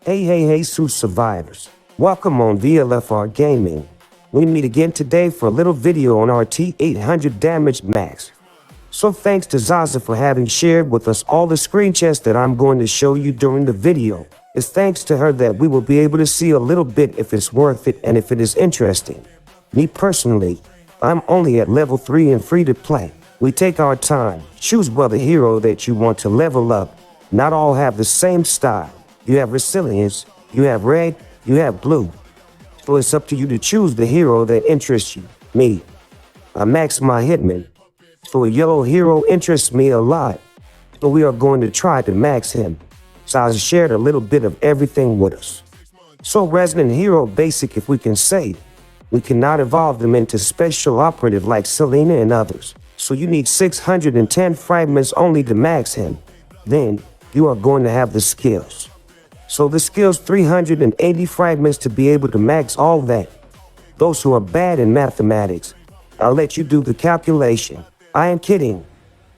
Hey, survivors. Welcome on VLFRgaming. We meet again today for a little video on our T800 damage max. So thanks to Zaza for having shared with us all the screen chests that I'm going to show you during the video. It's thanks to her that we will be able to see a little bit if it's worth it and if it is interesting. Me personally, I'm only at level 3 and free to play. We take our time. Choose the hero that you want to level up. Not all have the same style. You have resilience, you have red, you have blue. So it's up to you to choose the hero that interests you. Me, I max my hitman. So a yellow hero interests me a lot. So we are going to try to max him. So I shared a little bit of everything with us. So resident hero basic, if we can say, we cannot evolve them into special operative like Selena and others. So you need 610 fragments only to max him. Then you are going to have the skills. So the skills 380 fragments to be able to max all that. Those who are bad in mathematics, I'll let you do the calculation. I am kidding.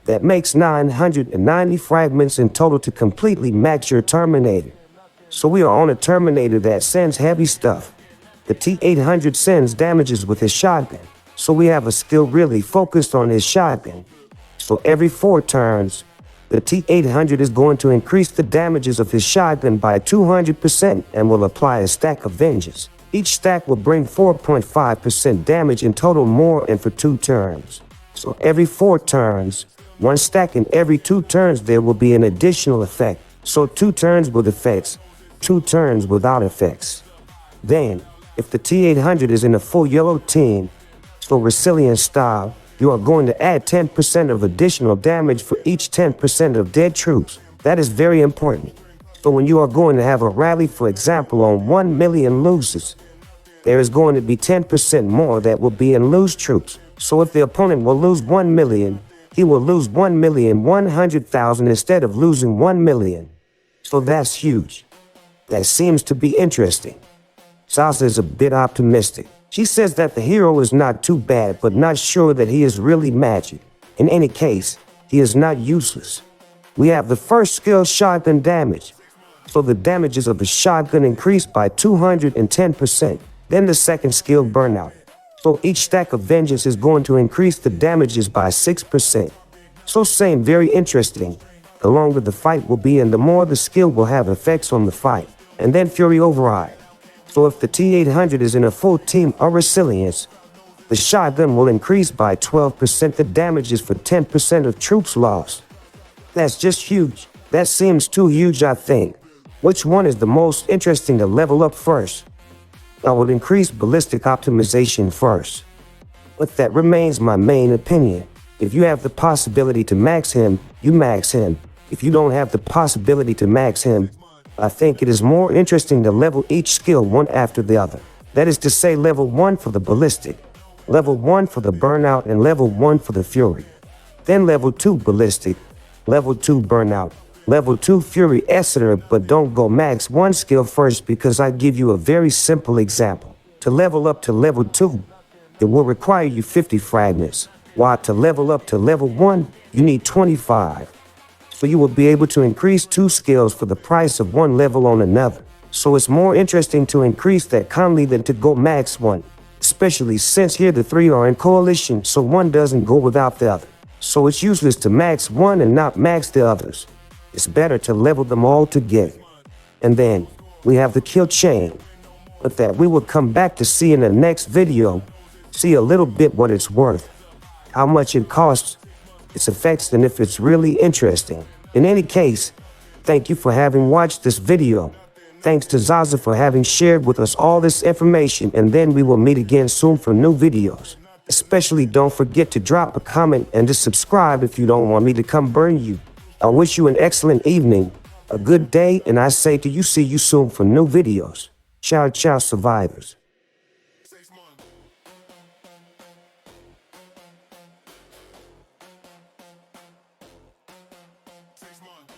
That makes 990 fragments in total to completely max your Terminator. So we are on a Terminator that sends heavy stuff. The T800 sends damages with his shotgun. So we have a skill really focused on his shotgun. So every 4 turns, the T800 is going to increase the damages of his shotgun by 200% and will apply a stack of vengeance. Each stack will bring 4.5% damage in total more and for 2 turns. So every 4 turns, 1 stack, and every 2 turns there will be an additional effect. So 2 turns with effects, 2 turns without effects. Then, if the T800 is in a full yellow team, so resilient style, you are going to add 10% of additional damage for each 10% of dead troops. That is very important. So when you are going to have a rally, for example, on 1 million losers, there is going to be 10% more that will be in lose troops. So if the opponent will lose 1 million, he will lose 1,100,000 instead of losing 1 million. So that's huge. That seems to be interesting. Zaza is a bit optimistic. She says that the hero is not too bad, but not sure that he is really magic. In any case, he is not useless. We have the first skill, shotgun damage. So the damages of the shotgun increase by 210%. Then the second skill, burnout. So each stack of vengeance is going to increase the damages by 6%. So same, very interesting. The longer the fight will be and the more the skill will have effects on the fight. And then fury override. So if the T800 is in a full team or resilience, the shotgun will increase by 12% the damages for 10% of troops lost. That's just huge. That seems too huge, I think. Which one is the most interesting to level up first? I would increase ballistic optimization first. But that remains my main opinion. If you have the possibility to max him, you max him. If you don't have the possibility to max him, I think it is more interesting to level each skill one after the other. That is to say, level 1 for the ballistic, level 1 for the burnout, and level 1 for the fury. Then level 2 ballistic, level 2 burnout, level 2 fury, etc. But don't go max 1 skill first, because I give you a very simple example. To level up to level 2, it will require you 50 fragments, while to level up to level 1, you need 25. So you will be able to increase 2 skills for the price of 1 level on another. So it's more interesting to increase that calmly than to go max 1. Especially since here the 3 are in coalition, so one doesn't go without the other. So it's useless to max 1 and not max the others. It's better to level them all together. And then we have the kill chain. But that we will come back to see in the next video. See a little bit what it's worth, how much it costs, its effects, and if it's really interesting. In any case, thank you for having watched this video. Thanks to Zaza for having shared with us all this information, and then we will meet again soon for new videos. Especially don't forget to drop a comment and to subscribe if you don't want me to come burn you. I wish you an excellent evening, a good day, and I say to you, see you soon for new videos. Ciao, survivors.